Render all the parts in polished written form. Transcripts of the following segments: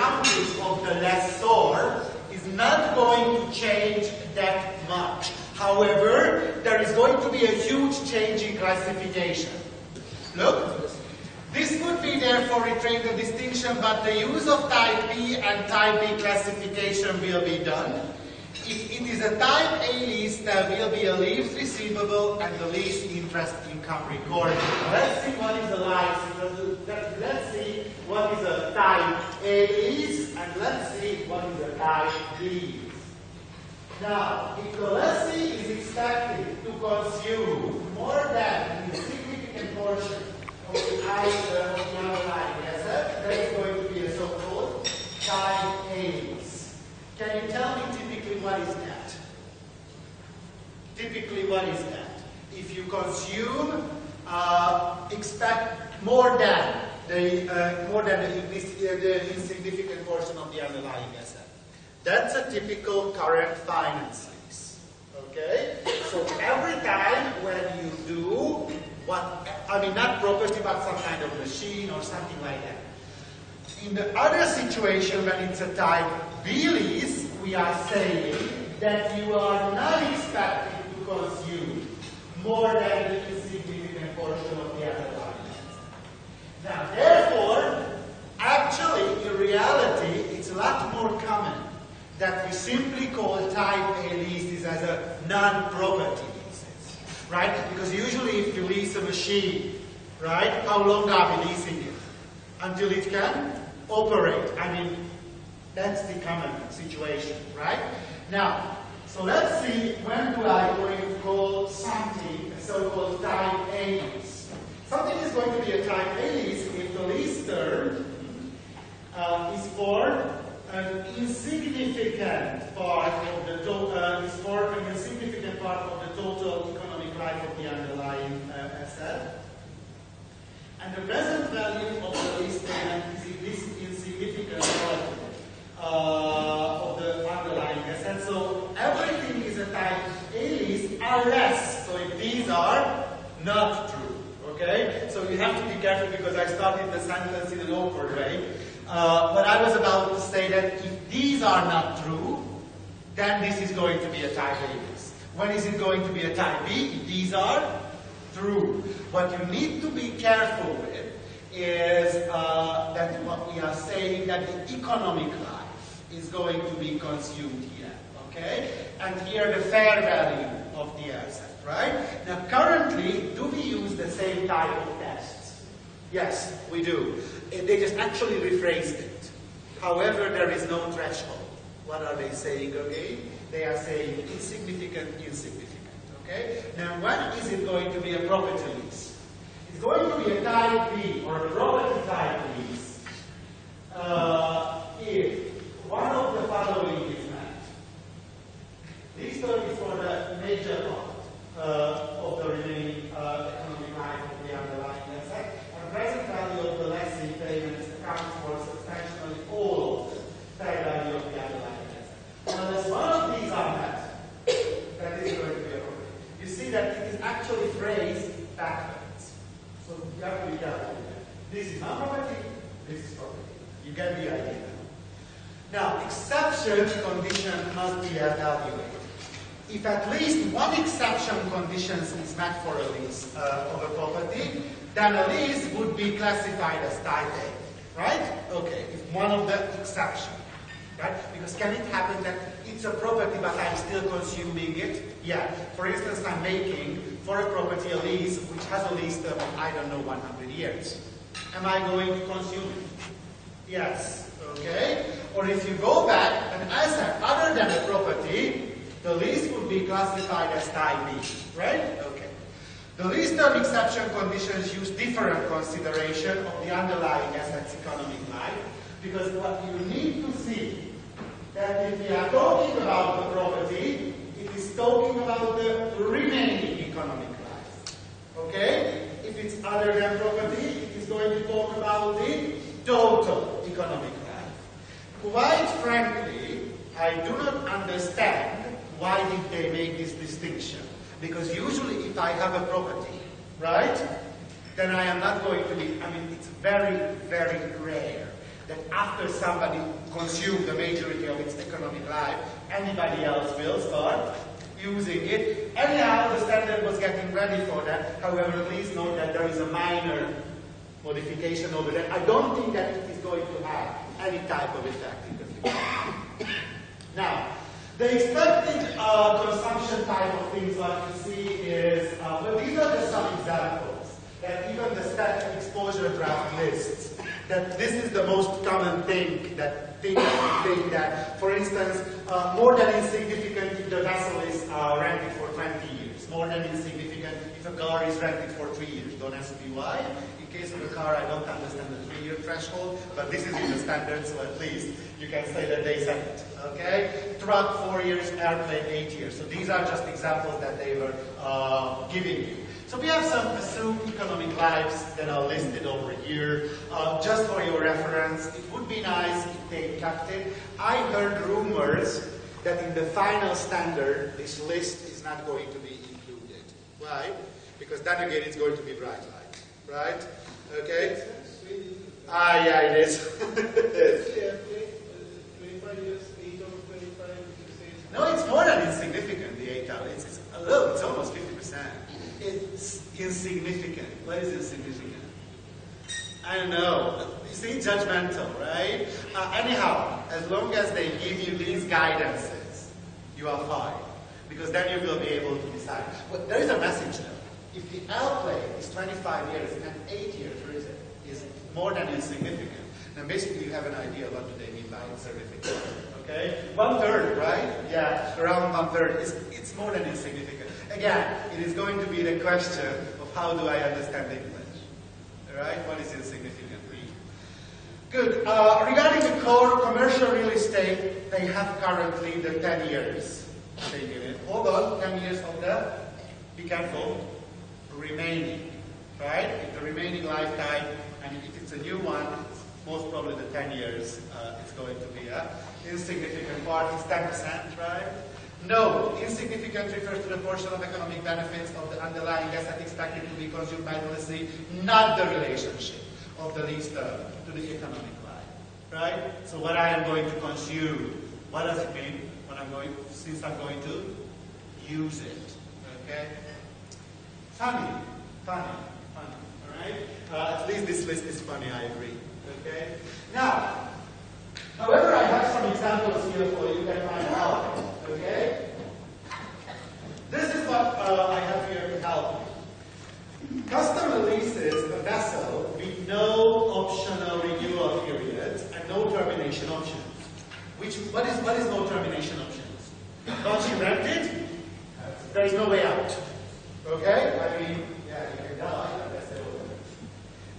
surroundings of the lessor is not going to change that much. However, there is going to be a huge change in classification. Look, this would be therefore retain the distinction, but the use of type B and type B classification will be done. If it is a type A lease, there will be a lease receivable and the lease interest income recorded. Let's see what is a lease. Let's see what is a type A lease, and let's see what is a type B lease. Now, if the lessee is expected to consume more than a significant portion of the underlying asset, there is going to be a so-called type A lease. Can you tell me typically what is that? Typically, what is that? If you consume, expect more than the insignificant portion of the underlying asset. That's a typical current finance lease. Okay? So every time when you do not property, but some kind of machine or something like that. In the other situation, when it's a type B lease, we are saying that you are not expected to consume more than the insignificant portion of the underlying asset. Now, therefore, actually, in reality, it's a lot more common that we simply call type A leases as a non-property leases, right? Because usually if you lease a machine, right, how long are we leasing it? Until it can operate. I mean, that's the common situation, right? Now, so let's see when do I going to call something a so-called type A lease. Something is going to be a type A lease if the lease term is for an insignificant part of the total economic life of the underlying asset, and the present value of the lease payment is this insignificant part of the underlying asset. So everything is a type A lease unless, so if these are not true, okay? So you have to be careful because I started the sentence in an awkward way. But I was about to say that if these are not true, then this is going to be a type A lease. When is it going to be a type B? If these are true. What you need to be careful with is that what we are saying that the economic life is going to be consumed here, okay? And here the fair value of the asset, right? Now currently, do we use the same type of tests? Yes, we do. They just actually rephrased it. However, there is no threshold. What are they saying again? They are saying insignificant, okay? Now, when is it going to be a property lease? It's going to be a type B, or a property type lease, if one of the following is met. This term is for the major part of the remaining economic life of the underlying asset. The present value of the lessee payments accounts for substantially all of the fair value of the underlying asset. Unless one of these are met, that is going to be a problem. You see that it is actually phrased backwards. So you have to be careful with that. This is not property, this is property. You get the idea. Now, exception condition must be evaluated. If at least one exception condition is met for a lease of a property, then a lease would be classified as type A, right? Okay, if one of the exceptions, right? Because can it happen that it's a property but I'm still consuming it? Yeah. For instance, I'm making for a property a lease which has a lease term of, I don't know, 100 years. Am I going to consume it? Yes. Okay? Or if you go back, an asset other than a property, the lease would be classified as type B, right? Okay. The lease term exception conditions use different consideration of the underlying asset's economic life, because what you need to see that if we are talking about the property, it is talking about the remaining economic life. Okay? If it's other than property, it is going to talk about the total economic life. Quite frankly, I do not understand why did they make this distinction. Because usually if I have a property, right, then I am not going to be, I mean, it's very, very rare. that after somebody consumes the majority of its economic life, anybody else will start using it. Anyhow, the standard was getting ready for that. However, please note that there is a minor modification over there. I don't think that it is going to have any type of effect in the future. Now, the expected consumption type of things what you see is, well, these are just some examples that even the static exposure draft lists. That this is the most common thing that think that, for instance, more than insignificant if the vessel is rented for 20 years. More than insignificant if a car is rented for 3 years. Don't ask me why. In case of a car, I don't understand the 3-year threshold, but this is in the standard, so at least you can say that they said it. Okay? Truck 4 years, airplane 8 years. So these are just examples that they were giving you. So we have some assumed economic lives that are listed over here. Just for your reference, it would be nice if they kept it. I heard rumors that in the final standard, this list is not going to be included. Why? Because then again, it's going to be bright light, right? Okay? Yeah, it is. 25 years, 8 over 25. No, it's more than insignificant, the 8 hours. It's almost 50%. It's insignificant. What is insignificant? I don't know. You see, judgmental, right? Anyhow, as long as they give you these guidances, you are fine. Because then you will be able to decide. But there is a message though. If the airplane is 25 years and 8 years, where is it? Is more than insignificant. Now basically you have an idea what do they mean by insignificant. Okay? 1/3, right? Yeah, around 1/3. It's more than insignificant. Again, it is going to be the question of how do I understand English. Alright? What is insignificant mean? Good. Regarding the core commercial real estate, they have currently the 10 years thing in it. Hold on, 10 years of the, be careful, remaining. Right? If the remaining lifetime, and if it's a new one, it's most probably the 10 years it's going to be a insignificant part. It's 10%, right? No, insignificant refers to the portion of economic benefits of the underlying asset expected to be consumed by the lessee, not the relationship of the lease term to the economic life. Right? So what I am going to consume, what does it mean when since I'm going to use it? Okay? Funny. Alright? At least this list is funny, I agree. Okay? Now, however, I have some examples here for you that might help. Okay? This is what I have here to help you. Customer leases a vessel with no optional renewal periods and no termination options. What is no termination options? Once you rent it, there is no way out. Okay? I mean, yeah, you can die.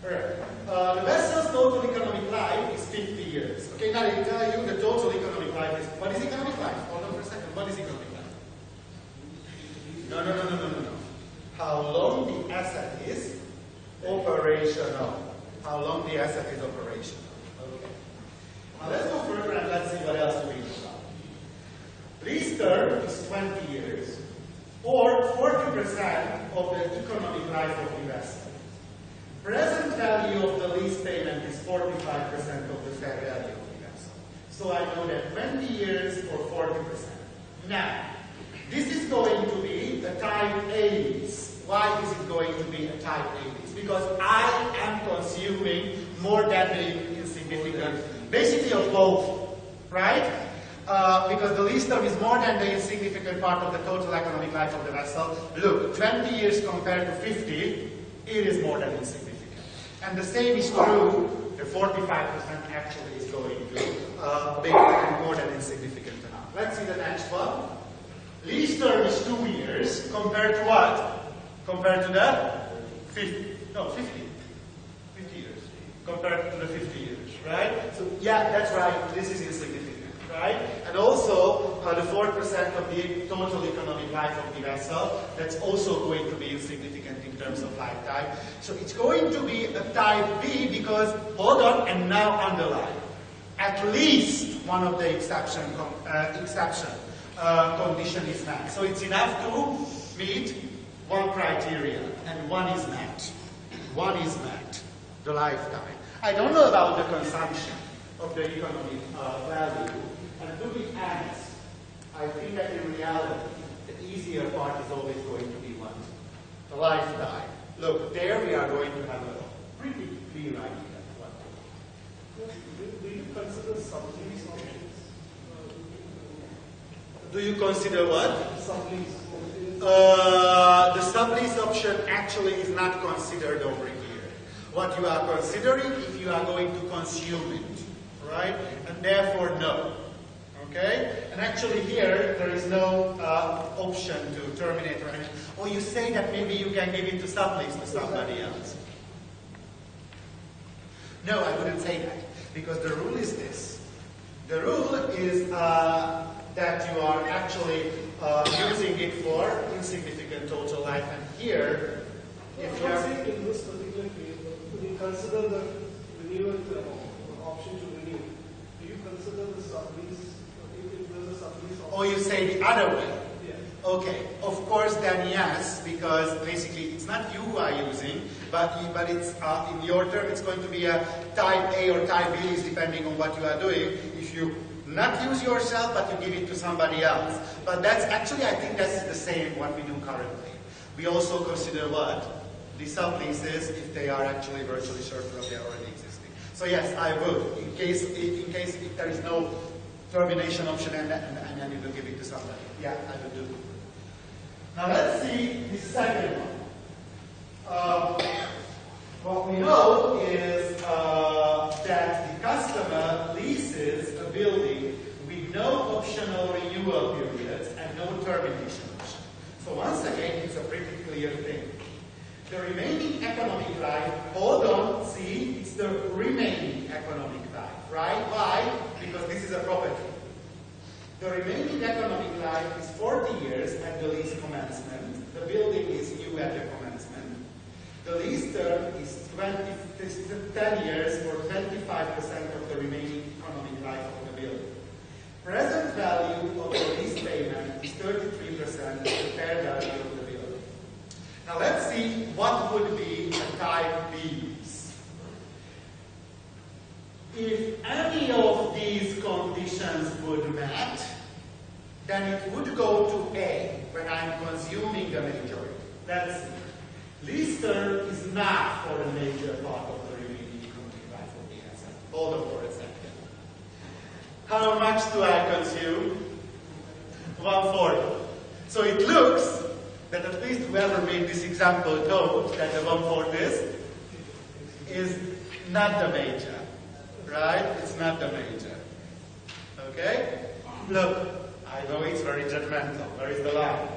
Alright. The vessel's total economic life is 50 years. Okay, now they tell you the total economic life is. What is economic life? Hold on for a second. What is economic life? No. How long the asset is operational. How long the asset is operational. Okay. Now let's go further and let's see what else we know about. Lease term is 20 years or 40% of the economic life of the vessel. Present value of the lease payment is 45% of the fair value of the vessel. So I know that 20 years or 40%. Now, this is going to be a type A lease. Why is it going to be a type A lease? Because I am consuming more than the insignificant, basically of both, right? Because the lease term is more than the insignificant part of the total economic life of the vessel. Look, 20 years compared to 50, it is more than insignificant. And the same is true, the 45% actually is going to be more than insignificant enough. Let's see the next one. Lease term is 2 years compared to what? Compared to the 50 years. Compared to the 50 years, right? So yeah, that's right, this is insignificant, right? And also, the 4% of the total economic life of the vessel, that's also going to be insignificant in terms of lifetime. So it's going to be a type B because, hold on, and now underline. At least one of the exception condition is met. So it's enough to meet one criteria, and one is met. One is met, the lifetime. I don't know about the consumption. of the economic value and do it as, I think that in reality, the easier part is always going to be what? The lifetime. Look, there we are going to have a pretty clear idea of what to do. Do you consider sublease options? Do you consider what? Sublease. The sublease option actually is not considered over here. What you are considering if you are going to consume it, right? And therefore no. Okay? And actually here there is no option to terminate or anything. Or you say that maybe you can give it to sublease to somebody else. No, I wouldn't say that. Because the rule is this. The rule is that you are actually using it for insignificant total life. And here, if you are saying in this particular case, we consider the renewal option to renew. Do you consider the sublease? If there's a sublease option? or you say the other way? Yeah. Okay, of course then yes, because basically it's not you who are using, but it's in your term it's going to be a type A or type B lease depending on what you are doing. If you not use yourself, but you give it to somebody else. But that's actually, I think that's the same what we do currently. We also consider what? The subleases if they are actually virtually certain of they are already existing. So yes, I would, in case if there is no termination option and then you will give it to somebody. Yeah, I would do. Now let's see the second one. What we know is that the customer leases a building with no optional renewal periods and no termination option. So once again, it's a pretty clear thing. The remaining economic life, hold on, see, it's the remaining economic life, right? Why? Because this is a property. The remaining economic life is 40 years at the lease commencement. The building is new at the commencement. The lease term is 10 years or 25% of the remaining economic life of the building. Present value of the lease payment is 33% of the fair value of the building. Now let's see what would be a type B lease. If any of these conditions would met, then it would go to A when I'm consuming the majority. Let's see. Lease term is not for the major part of the remaining economic life of the asset. Hold on for a second. How much do I consume? 1/4. So it looks that at least whoever made this example knows that the 1/4 is not the major. Right? It's not the major. Okay? Look, I know it's very judgmental. Where is the line?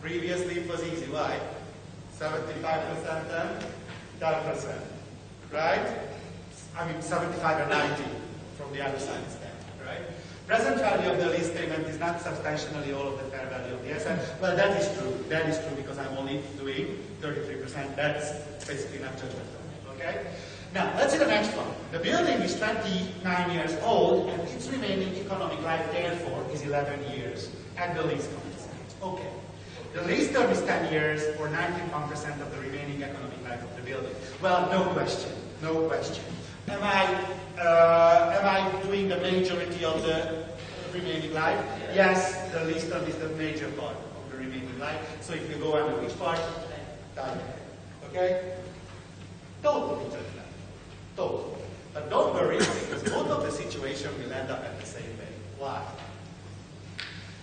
Previously it was easy. Why? 75% and 10%. Right? I mean 75 and 90 from the other side instead. Right? Present value of the lease payment is not substantially all of the fair value of the asset. Well, that is true. That is true because I'm only doing 33%. That's basically not judgmental. Okay? Now, let's see the next one. The building is 29 years old and its remaining economic life, therefore, is 11 years at the lease commencement. Okay. The lease term is 10 years or 91% of the remaining economic life of the building. Well, no question. No question. Am I doing the majority of the remaining life? Yes, the lease term is the major part of the remaining life. So if you go under which part? Okay? Totally judgmental. Totally. But don't worry, because both of the situations will end up at the same way. Why?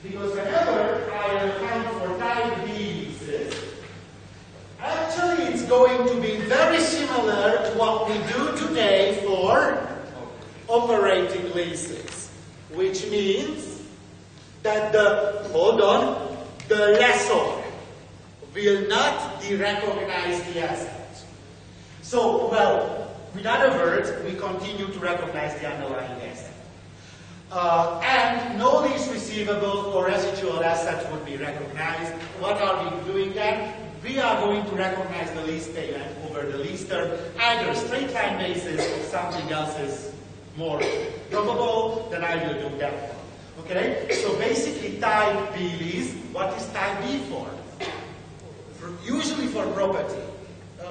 Because whenever I account for type B leases, actually it's going to be very similar to what we do today for operating leases. Which means that the lessor will not derecognize the asset. So, well, in other words, we continue to recognize the underlying asset. And no lease receivable or residual assets would be recognized. What are we doing then? We are going to recognize the lease payment over the lease term, either straight line basis or something else is more probable, then I will do that one. Okay? So basically type B lease, what is type B for? Usually for property.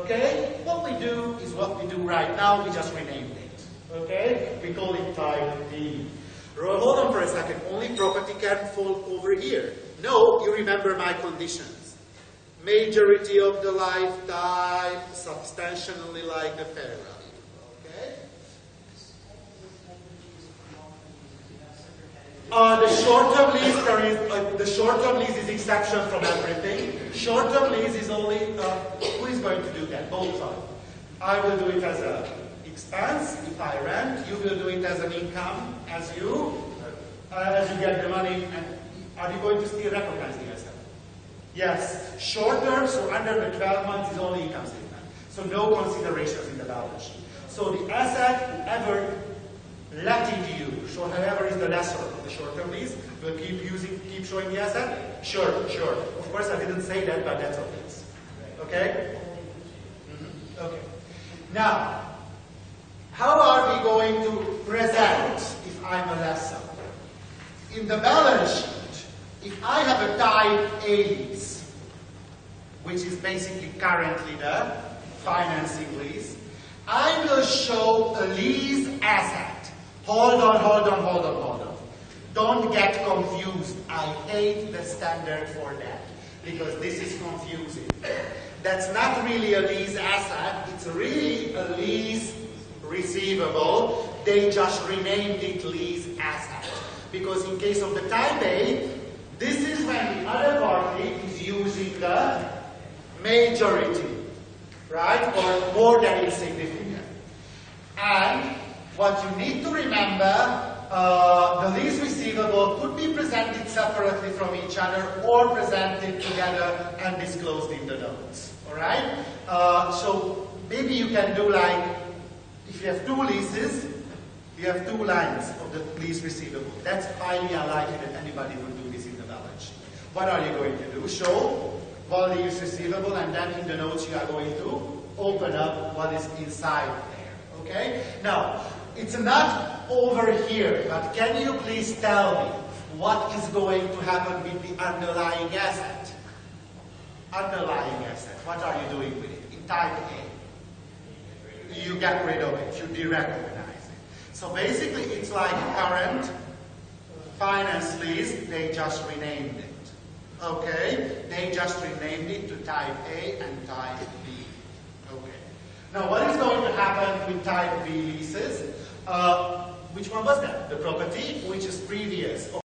Okay? What we do is what we do right now, we just renamed it. Okay? We call it type B. Hold on for a second. Only property can fall over here. No, you remember my conditions. Majority of the lifetime, substantially like the fair value. Okay? The short-term lease, the short-term lease is exception from everything. Short-term lease is only, who is going to do that? Both sides. I will do it as an expense if I rent. You will do it as an income as you get the money. And are you going to still recognize the asset? Yes. Short-term, so under the 12 months is only income statement. So no considerations in the balance sheet. So the asset, whoever letting you, so whoever is the lessor of the short-term lease, will keep showing the asset? Sure. Of course, I didn't say that, but that's okay. Okay? Okay. Now, how are we going to present if I'm a lessor? In the balance sheet, if I have a type A lease, which is basically currently the financing lease, I will show a lease asset. Hold on. Don't get confused. I hate the standard for that, because this is confusing. That's not really a lease asset, it's really a lease receivable. They just renamed it lease asset. Because in case of the type A, this is when the other party is using the majority, right? Or more than insignificant. And what you need to remember, the lease receivable could be presented separately from each other or presented together and disclosed in the notes. Alright? So maybe you can do like, if you have two leases, you have two lines of the lease receivable. That's highly unlikely that anybody would do this in the balance sheet. What are you going to do? Show one lease receivable, and then in the notes you are going to open up what is inside there. Okay? Now, it's not over here, but can you please tell me what is going to happen with the underlying asset? Underlying asset, what are you doing with it? In type A, you get rid of it, you derecognize it. So basically it's like current finance lease, they just renamed it. Okay? They just renamed it to type A and type B. Okay. Now what is going to happen with type B leases? Which one was that? The property, which is previous.